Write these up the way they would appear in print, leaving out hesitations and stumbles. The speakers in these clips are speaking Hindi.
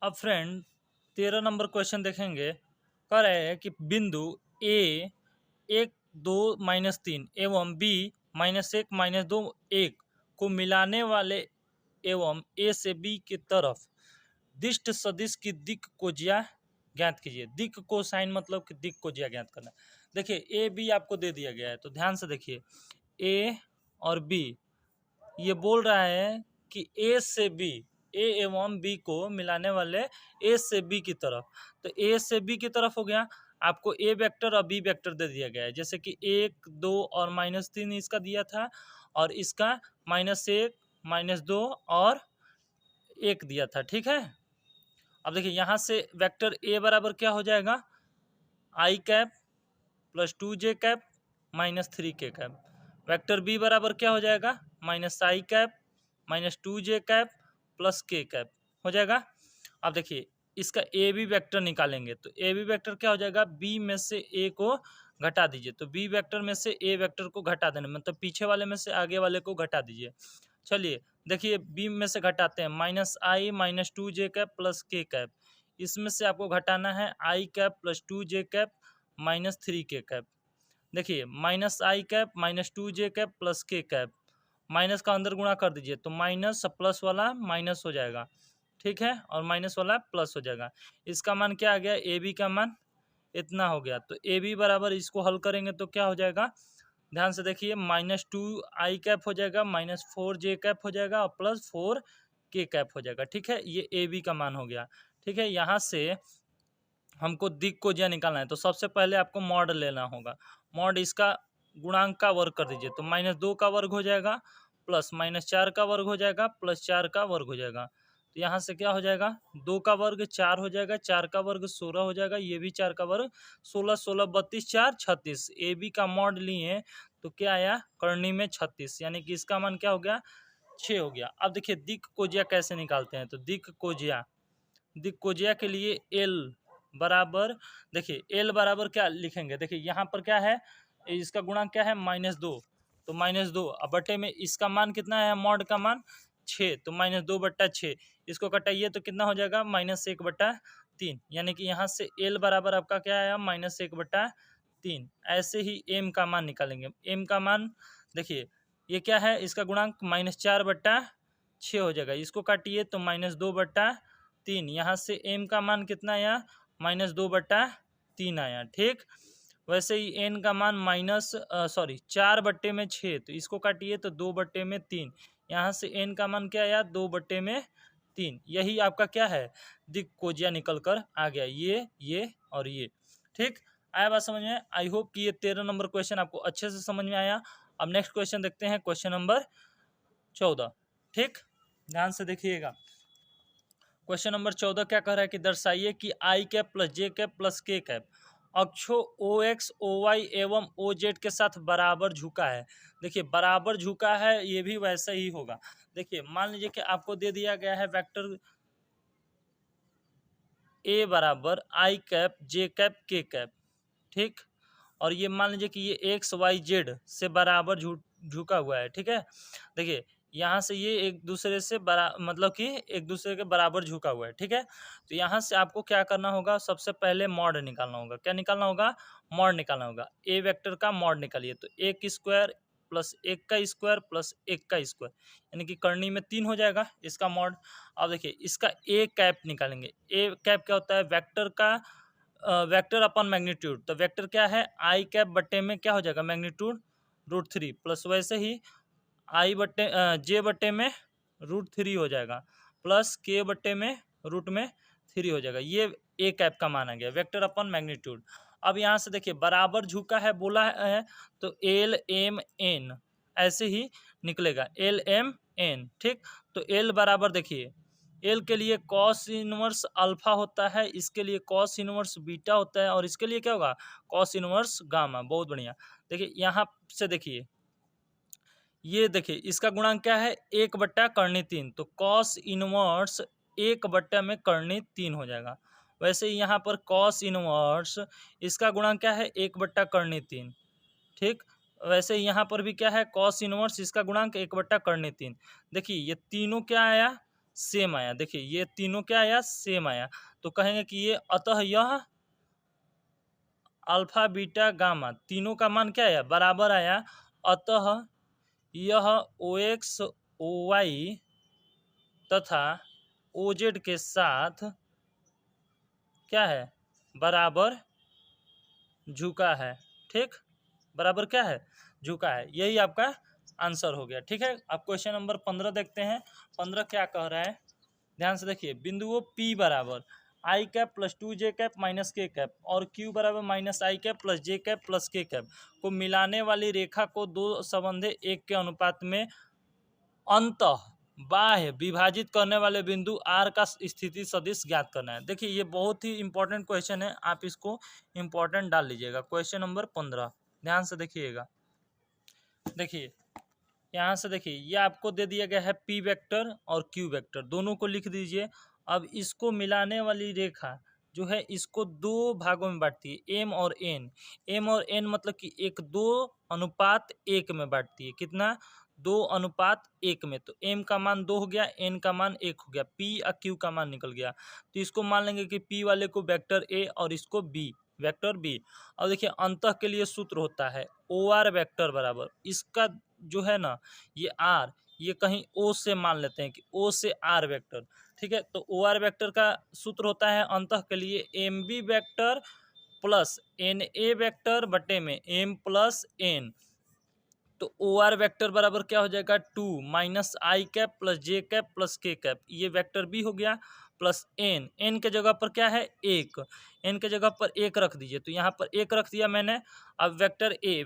अब फ्रेंड 13 नंबर क्वेश्चन देखेंगे। कह रहे हैं कि बिंदु ए 1 2 -3 एवं बी -1 -2 1 को मिलाने वाले एवं ए से बी की तरफ दिष्ट सदिश की दिक् कोजिया ज्ञात कीजिए। दिक् को साइन मतलब कि दिक् कोजिया ज्ञात करना। देखिए ए बी आपको दे दिया गया है, तो ध्यान से देखिए ए और बी ये बोल रहा है कि ए से बी, ए एवं बी को मिलाने वाले ए से बी की तरफ, तो ए से बी की तरफ हो गया। आपको ए वेक्टर और बी वेक्टर दे दिया गया है, जैसे कि 1 2 और -3 इसका दिया था, और इसका -1 -2 और 1 दिया था। ठीक है, अब देखिए यहाँ से वेक्टर ए बराबर क्या हो जाएगा, I cap plus 2j cap -3k cap. Vector B बराबर क्या हो जाएगा, -i cap -2j cap plus k cap हो जाएगा। अब देखिए इसका ए बी वेक्टर निकालेंगे, तो ए बी वेक्टर क्या हो जाएगा, बी में से ए को घटा दीजिए, तो बी वेक्टर में से ए वेक्टर को घटा देना, मतलब पीछे वाले में से आगे वाले को घटा दीजिए। चलिए देखिए बी में से घटाते हैं, -i -2j cap plus k cap. इसमें से आपको घटाना है i cap plus 2j cap -3k cap. देखिए -i cap -2j cap plus k cap, minus का अंदर गुणा कर दीजिए, तो माइनस प्लस वाला माइनस हो जाएगा। ठीक है, और माइनस वाला प्लस हो जाएगा। इसका मान क्या आ गया, ए बी का मान इतना हो गया, तो ए बी बराबर इसको हल करेंगे तो क्या हो जाएगा, ध्यान से देखिए -2i कैप हो जाएगा, -4j कैप हो जाएगा और +4k कैप हो जाएगा। ठीक है, ये ए बी का मान हो गया। ठीक है, यहाँ से हमको दिक् कोजिया निकालना है, तो सबसे पहले आपको मॉड लेना होगा। मॉड इसका गुणांक का वर्ग कर दीजिए, तो -2 का वर्ग हो जाएगा प्लस -4 का वर्ग हो जाएगा प्लस 4 का वर्ग हो जाएगा। तो यहाँ से क्या हो जाएगा, 2 का वर्ग 4 हो जाएगा, 4 का वर्ग 16 हो जाएगा, ये भी 4 का वर्ग 16 16 32 4 36। ए बी का मॉड लिए तो क्या आया, करनी में 36, यानी कि इसका मान क्या हो गया, 6 हो गया। अब देखिए दिक् कोजिया कैसे निकालते हैं, तो दिक् कोजिया के लिए एल बराबर, देखिए एल बराबर क्या लिखेंगे, देखिए यहाँ पर क्या है, इसका गुणांक क्या है, -2, तो -2 अब बटे में इसका मान कितना है, मॉड का मान 6, तो -2/6, इसको कटाइए तो कितना हो जाएगा, -1/3, यानी कि यहाँ से एल बराबर आपका क्या आया, -1/3। ऐसे ही एम का मान निकालेंगे। एम का मान देखिए ये क्या है, इसका गुणांक -4/6 हो जाएगा, इसको काटिए तो -2/3, यहाँ से एम का मान कितना आया, -2/3 आया। ठीक, वैसे ही एन का मान 4/6, तो इसको काटिए तो 2/3, यहाँ से एन का मान क्या आया, 2/3। यही आपका क्या है, दिक् कोजिया निकल कर आ गया, ये और ये। ठीक, आया बात समझ में। आई होप कि ये 13 नंबर क्वेश्चन आपको अच्छे से समझ में आया। अब नेक्स्ट क्वेश्चन देखते हैं, क्वेश्चन नंबर 14। ठीक, ध्यान से देखिएगा। क्वेश्चन नंबर 14 क्या कह रहा है कि दर्शाइए कि आई कैप प्लस जे कैप प्लस के कैप अक्षों ओ एक्स ओ वाई एवं ओ जेड के साथ बराबर झुका है। देखिए बराबर झुका है, ये भी वैसा ही होगा। देखिए मान लीजिए कि आपको दे दिया गया है वेक्टर ए बराबर आई कैप जे कैप के कैप। ठीक, और ये मान लीजिए कि ये एक्स वाई जेड से बराबर झुका हुआ है। ठीक है, देखिए यहाँ से ये एक दूसरे से मतलब कि एक दूसरे के बराबर झुका हुआ है। ठीक है, तो यहाँ से आपको क्या करना होगा, सबसे पहले मॉड निकालना होगा। क्या निकालना होगा, मॉड निकालना होगा। ए वेक्टर का मॉड निकालिए, तो 1 स्क्वायर प्लस 1 का स्क्वायर प्लस 1 का स्क्वायर, यानी कि करनी में 3 हो जाएगा इसका मॉड। अब देखिए इसका ए कैप निकालेंगे। ए कैप क्या होता है, वेक्टर का वेक्टर अपन मैग्नीट्यूड, तो वेक्टर क्या है, आई कैप बट्टे में क्या हो जाएगा, मैग्नीट्यूड √3 प्लस वैसे ही आई बट्टे जे बट्टे में √3 हो जाएगा प्लस के बट्टे में √3 हो जाएगा। ये ए कैप का मान आ गया, वेक्टर अपन मैग्नीट्यूड। अब यहाँ से देखिए बराबर झुका है बोला है, तो एल एम एन ऐसे ही निकलेगा, एल एम एन। ठीक, तो एल बराबर देखिए एल के लिए कॉस इनवर्स अल्फा होता है, इसके लिए कॉस इनवर्स बीटा होता है, और इसके लिए क्या होगा, कॉस इनवर्स गामा। बहुत बढ़िया। देखिए यहाँ से देखिए ये देखिए इसका गुणांक क्या है, 1/3, तो कॉस इनवर्स 1/3 हो जाएगा। वैसे ही यहाँ पर कॉस इनवर्स इसका गुणांक क्या है, 1/3। ठीक, वैसे यहाँ पर भी क्या है, कॉस इनवर्स इसका गुणांक 1/3। देखिए ये तीनों क्या आया, सेम आया। देखिए ये तीनों क्या आया, सेम आया। तो कहेंगे कि ये अतः यह अल्फा बीटा गामा तीनों का मान क्या आया, बराबर आया। अतः यह ओ एक्स ओ वाई तथा ओ जेड के साथ क्या है, बराबर झुका है। ठीक, बराबर क्या है, झुका है। यही आपका आंसर हो गया। ठीक है, अब क्वेश्चन नंबर 15 देखते हैं। 15 क्या कह रहा है, ध्यान से देखिए। बिंदुओं P बराबर आई कैप प्लस 2 जे कैप माइनस के कैप और Q बराबर माइनस आई कैप प्लस जे कैप प्लस के कैप को मिलाने वाली रेखा को दो संबंधे एक के अनुपात में अंतः बाह्य विभाजित करने वाले बिंदु R का स्थिति सदिश ज्ञात करना है। देखिए ये बहुत ही इंपॉर्टेंट क्वेश्चन है, आप इसको इंपॉर्टेंट डाल लीजिएगा। क्वेश्चन नंबर 15 ध्यान से देखिएगा। देखिए यहाँ से देखिए, ये आपको दे दिया गया है P वेक्टर और Q वेक्टर, दोनों को लिख दीजिए। अब इसको मिलाने वाली रेखा जो है इसको दो भागों में बांटती है, M और N। M और N मतलब कि एक 2:1 में बांटती है। कितना, 2:1 में। तो M का मान 2 हो गया, N का मान 1 हो गया, P और Q का मान निकल गया। तो इसको मान लेंगे कि P वाले को वेक्टर A और इसको B वेक्टर B। और देखिए अंतः के लिए सूत्र होता है OR वेक्टर बराबर इसका जो है ना ये R, ये कहीं O से मान लेते हैं कि O से R वेक्टर। ठीक है, तो OR वेक्टर का सूत्र होता है अंतः के लिए MB vector plus NA vector बटे में M प्लस N। तो OR वेक्टर बराबर क्या हो जाएगा, 2 माइनस आई कैप प्लस जे कैप प्लस के कैप, ये वेक्टर B हो गया, प्लस N के जगह पर क्या है, 1, N के जगह पर 1 रख दीजिए। तो यहाँ पर 1 रख दिया मैंने। अब वेक्टर A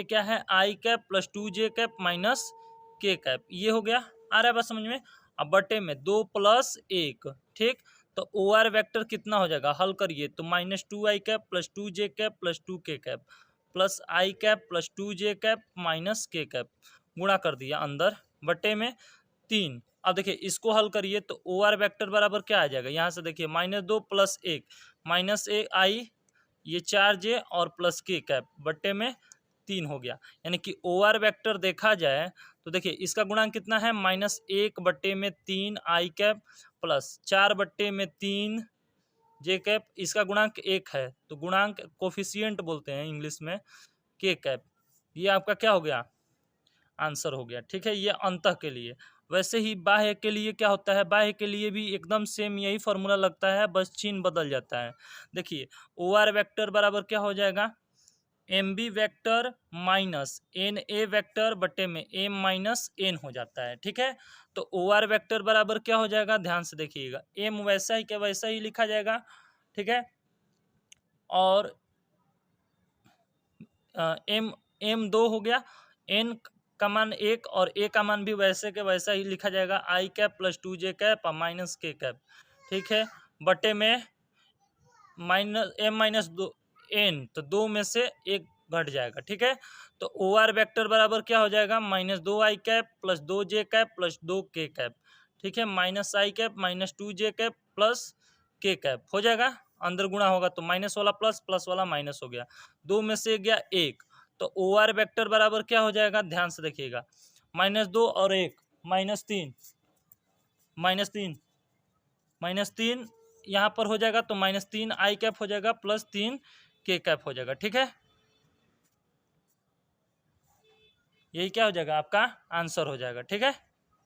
क्या है, आई कैप प्लस 2 जे कैप माइनस के कैप, ये हो गया। आ रहा है बात समझ में। अब बटे में 2 प्लस 1। ठीक, तो OR वेक्टर कितना हो जाएगा, हल करिए तो माइनस 2 आई कैप प्लस 2 जे कैप प्लस 2 के कैप प्लस आई कैप प्लस 2 जे कैप माइनस के कैप, गुणा कर दिया अंदर, बटे में 3। अब देखिए इसको हल करिए तो OR वेक्टर बराबर क्या आ जाएगा, यहाँ से देखिए -2 प्लस 1 माइनस 1 आई, ये 4 जे और प्लस के कैप बटे में 3 हो गया। यानी कि OR वेक्टर देखा जाए तो देखिए इसका गुणांक कितना है, -1 बटे में 3 आई कैप प्लस 4 बटे में 3 जे कैप, इसका गुणांक 1 है तो गुणांक कोफिशिएंट बोलते हैं इंग्लिश में, के कैप। ये आपका क्या हो गया, आंसर हो गया। ठीक है, ये अंतः के लिए। वैसे ही बाह्य के लिए क्या होता है, बाह्य के लिए भी एकदम सेम यही फॉर्मूला लगता है, बस चिन्ह बदल जाता है। देखिए OR वेक्टर बराबर क्या हो जाएगा, MB vector minus NA vector बटे में M माइनस N हो जाता है। ठीक है, तो OR वेक्टर बराबर क्या हो जाएगा, ध्यान से देखिएगा, M वैसा ही क्या वैसा ही लिखा जाएगा। ठीक है, और M 2 हो गया, N का मान 1 और A का मान भी वैसे के वैसा ही लिखा जाएगा, I cap plus 2 J cap और माइनस के कैप। ठीक है, बटे में M-2 N, तो 2 में से 1 घट जाएगा। ठीक है, तो OR वेक्टर बराबर क्या हो जाएगा, -2 आई कैप प्लस 2 जे कैप प्लस 2 के कैप। ठीक है, माइनस आई कैप माइनस 2 जे कैप प्लस के कैप हो जाएगा, अंदर गुणा होगा तो माइनस वाला प्लस, प्लस वाला माइनस हो गया, 2 में से गया 1। तो OR वेक्टर बराबर क्या हो जाएगा, ध्यान से देखिएगा, -2 और 1 -3 -3 यहाँ पर हो जाएगा तो -3 आई कैप हो जाएगा प्लस 3 के कैप हो जाएगा। ठीक है, यही क्या हो जाएगा, आपका आंसर हो जाएगा। ठीक है,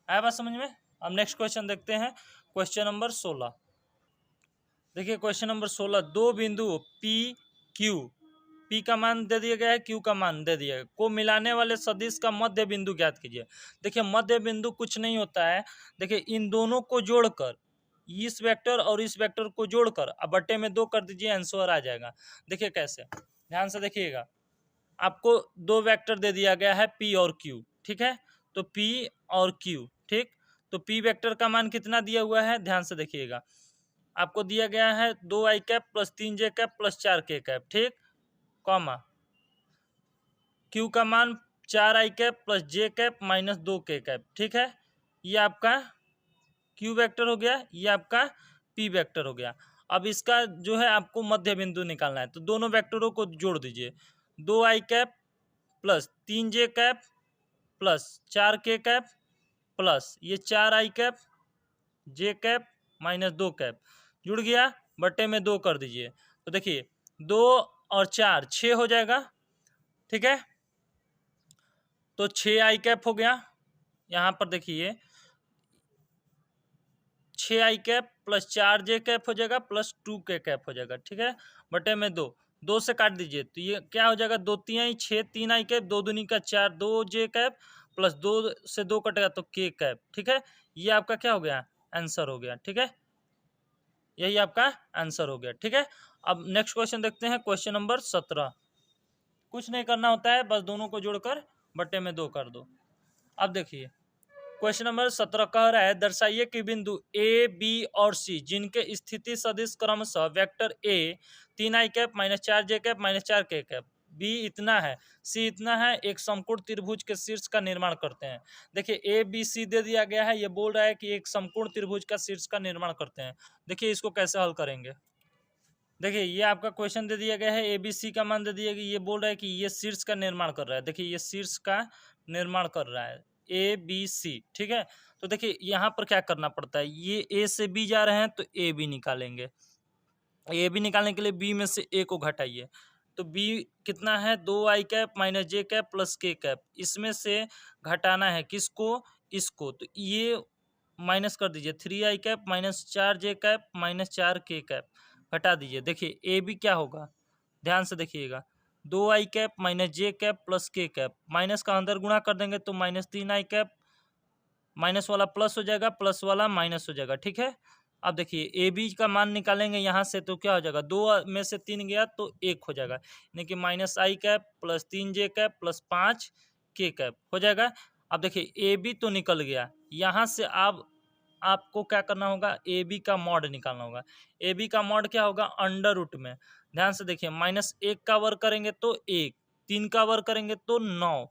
आया बात समझ में। अब नेक्स्ट क्वेश्चन देखते हैं, क्वेश्चन नंबर 16। देखिए क्वेश्चन नंबर 16, दो बिंदु P का मान दे दिया गया है, Q का मान दे दिया गया को मिलाने वाले सदिश का मध्य बिंदु ज्ञात कीजिए। देखिए मध्य बिंदु कुछ नहीं होता है, देखिए इन दोनों को जोड़कर, इस वेक्टर और इस वेक्टर को जोड़कर अब बटे में 2 कर दीजिए, आंसर आ जाएगा। देखिए कैसे, ध्यान से देखिएगा, आपको 2 वेक्टर दे दिया गया है P और Q। ठीक है, तो P और Q, ठीक, तो P वेक्टर का मान कितना दिया हुआ है, ध्यान से देखिएगा, आपको दिया गया है 2 आई कैप प्लस 3 जे कैप प्लस 4 के कैप। ठीक, कॉमा Q का मान 4 आई कैप प्लस जे कैप माइनस 2 के कैप। ठीक है, ये आपका Q वेक्टर हो गया, ये आपका P वेक्टर हो गया। अब इसका जो है आपको मध्य बिंदु निकालना है, तो दोनों वेक्टरों को जोड़ दीजिए, 2 आई कैप प्लस 3 जे कैप प्लस 4 के कैप प्लस ये 4 आई कैप जे कैप माइनस 2 कैप जुड़ गया, बटे में 2 कर दीजिए। तो देखिए 2 और 4 6 हो जाएगा, ठीक है। तो 6 आई कैप हो गया, यहाँ पर देखिए 6 आई कैप प्लस 4 जे कैप हो जाएगा प्लस 2 के कैप हो जाएगा, ठीक है। बटे में 2, 2 से काट दीजिए तो ये क्या हो जाएगा, 2 3 6, 3 आई कैप, 2 दूनी का 4, 2 जे कैप प्लस 2 से 2 कटेगा तो के कैप, ठीक है। ये आपका क्या हो गया, आंसर हो गया, ठीक है। यही आपका आंसर हो गया, ठीक है। अब नेक्स्ट क्वेश्चन देखते हैं, क्वेश्चन नंबर 17। कुछ नहीं करना होता है, बस दोनों को जोड़कर बटे में 2 कर दो। अब देखिए क्वेश्चन नंबर 17 कह रहा है, दर्शाइए कि बिंदु ए बी और सी जिनके स्थिति सदिश क्रमशः vector A 3 I cap minus 4 J cap minus 4 के कैप, बी इतना है, सी इतना है, एक समकोण त्रिभुज के शीर्ष का निर्माण करते हैं। देखिए ए बी सी दे दिया गया है, ये बोल रहा है कि एक समकोण त्रिभुज का शीर्ष का निर्माण करते हैं। देखिए इसको कैसे हल करेंगे। देखिए ये आपका क्वेश्चन दे दिया गया है, ए बी सी का मान दे दिया गया, ये बोल रहा है कि ये शीर्ष का निर्माण कर रहा है। देखिए ये शीर्ष का निर्माण कर रहा है ए बी सी, ठीक है। तो देखिए यहाँ पर क्या करना पड़ता है, ये ए से बी जा रहे हैं तो ए बी निकालेंगे, ए बी निकालने के लिए बी में से ए को घटाइए। तो बी कितना है, 2 आई कैप माइनस जे कैप प्लस के कैप, इसमें से घटाना है किसको, इसको। तो ये माइनस कर दीजिए, 3 आई कैप माइनस 4 जे कैप माइनस 4 के कैप घटा दीजिए। देखिए ए बी क्या होगा, ध्यान से देखिएगा, 2 आई कैप माइनस जे कैप प्लस के कैप, माइनस का अंदर गुणा कर देंगे तो माइनस 3 आई कैप, माइनस वाला प्लस हो जाएगा, प्लस वाला माइनस हो जाएगा, ठीक है। अब देखिए ए बी का मान निकालेंगे यहाँ से तो क्या हो जाएगा, 2 में से 3 गया तो 1 हो जाएगा, यानी कि माइनस आई कैप प्लस 3 जे कैप प्लस 5 के कैप हो जाएगा। अब देखिए ए बी तो निकल गया, यहाँ से अब आपको क्या करना होगा, ए बी का मॉड निकालना होगा। ए बी का मॉड क्या होगा, अंडर रूट में, ध्यान से देखिए, माइनस 1 का वर्ग करेंगे तो 1, 3 का वर्ग करेंगे तो 9,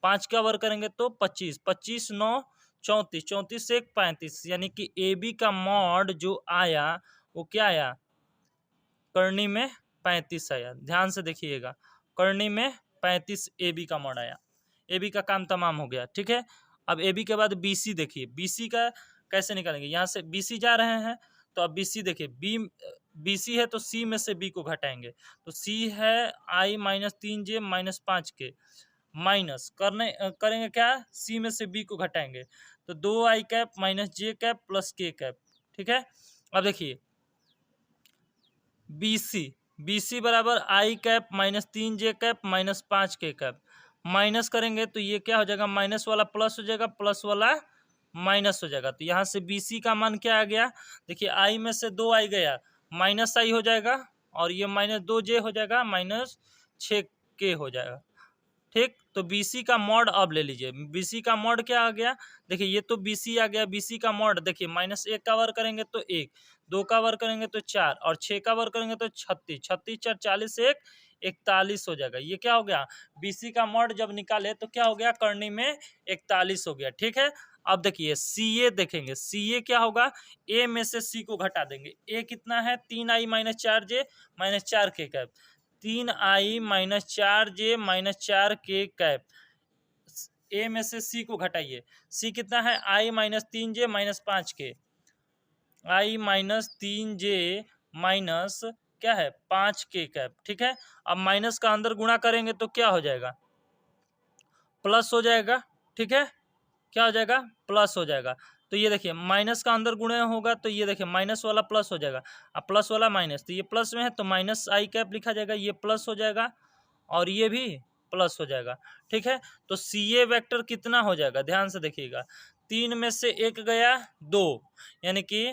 5 का वर्ग करेंगे तो 25, 25 9 34, 34 से 35, यानी कि ए बी का मॉड जो आया वो क्या आया, करनी में 35 आया। ध्यान से देखिएगा, करनी में 35 ए बी का मॉड आया, ए बी का काम तमाम हो गया, ठीक है। अब ए बी के बाद बी सी देखिए, बी सी का कैसे निकालेंगे, यहाँ से बी सी जा रहे हैं तो अब बी सी देखिए, बी सी है तो सी में से बी को घटाएंगे, तो सी है आई माइनस 3 जे माइनस 5 के, माइनस करेंगे क्या, सी में से बी को घटाएंगे तो 2 आई कैप माइनस जे कैप प्लस के कैप, ठीक है। अब देखिए बी सी बराबर आई कैप माइनस 3 जे कैप माइनस 5 के कैप, माइनस करेंगे तो ये क्या हो जाएगा, माइनस वाला प्लस हो जाएगा, प्लस वाला माइनस हो जाएगा। तो यहाँ से बी सी का मान क्या आ गया, देखिए आई में से 2 आई गया, माइनस आई हो जाएगा, और ये माइनस 2 जे हो जाएगा, माइनस 6 के हो जाएगा, ठीक। तो BC का मॉड अब ले लीजिए, BC का मॉड क्या आ गया, देखिए ये तो BC आ गया, BC का मॉड देखिए, माइनस 1 का वर्ग करेंगे तो 1, 2 का वर्ग करेंगे तो 4, और 6 का वर्ग करेंगे तो 36, 36 4 40 1 41 हो जाएगा। ये क्या हो गया, BC का मॉड जब निकाले तो क्या हो गया, करनी में 41 हो गया, ठीक है। अब देखिए CA देखेंगे, CA क्या होगा, A में से C को घटा देंगे, A कितना है, 3 आई माइनस 4 जे माइनस 4 के कैप, 3 आई माइनस 4 जे माइनस 4 के कैप, ए में से सी को घटाइए, सी कितना है, आई माइनस 3 जे माइनस 5 के, आई माइनस 3 जे माइनस क्या है 5 के कैप, ठीक है। अब माइनस का अंदर गुणा करेंगे तो क्या हो जाएगा, प्लस हो जाएगा, ठीक है। क्या हो जाएगा, प्लस हो जाएगा। तो ये देखिए माइनस का अंदर गुणा होगा तो ये देखिए माइनस वाला प्लस हो जाएगा, अब प्लस वाला माइनस, तो ये प्लस में है तो माइनस आई कैप लिखा जाएगा, ये प्लस हो जाएगा और ये भी प्लस हो जाएगा, ठीक है। तो सी ए वेक्टर कितना हो जाएगा, ध्यान से देखिएगा, 3 में से 1 गया 2, यानी कि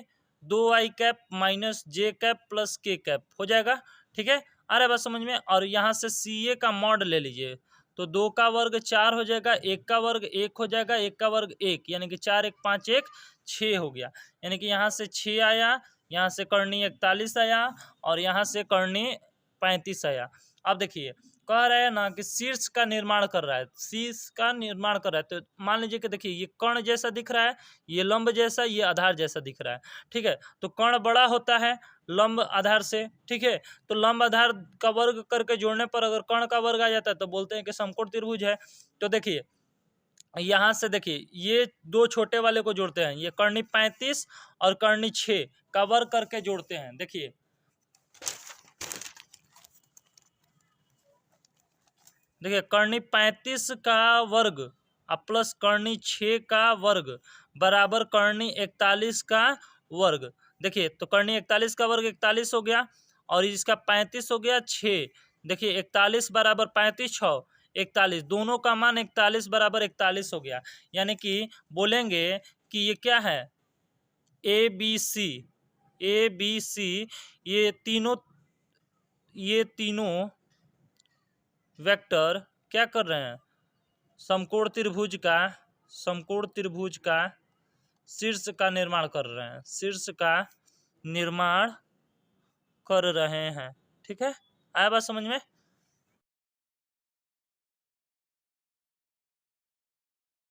2 आई कैप माइनस जे कैप प्लस के कैप हो जाएगा, ठीक है। अरे बस समझ में। और यहाँ से सी ए का मॉड ले लीजिए, तो 2 का वर्ग 4 हो जाएगा, 1 का वर्ग 1 हो जाएगा, 1 का वर्ग 1, यानी कि 4 1 5 1 6 हो गया, यानी कि यहाँ से 6 आया, यहाँ से करनी 41 आया, और यहाँ से करनी 35 आया। अब देखिए कह रहा है ना कि शीर्ष का निर्माण कर रहा है, शीर्ष का निर्माण कर रहा है, तो मान लीजिए कि देखिए ये कर्ण जैसा दिख रहा है, ये लंब जैसा, ये आधार जैसा दिख रहा है, ठीक है। तो कर्ण बड़ा होता है लंब आधार से, ठीक है। तो लंब आधार का वर्ग करके जोड़ने पर अगर कर्ण का वर्ग आ जाता है तो बोलते हैं कि समकोण त्रिभुज है। तो देखिए यहाँ से देखिए ये दो छोटे वाले को जोड़ते हैं, ये कर्णी 35 और कर्णी 6 का वर्ग करके जोड़ते हैं। देखिए कर्णी 35 का वर्ग अब प्लस कर्णी 6 का वर्ग बराबर कर्णी 41 का वर्ग। देखिए तो कर्णी 41 का वर्ग 41 हो गया और इसका 35 हो गया 6। देखिए 41 बराबर 35 6 41, दोनों का मान 41 बराबर 41 हो गया। यानी कि बोलेंगे कि ये क्या है, ए बी सी ये तीनों वेक्टर क्या कर रहे हैं, समकोण त्रिभुज का शीर्ष का निर्माण कर रहे हैं, शीर्ष का निर्माण कर रहे हैं। ठीक है, आया बात समझ में।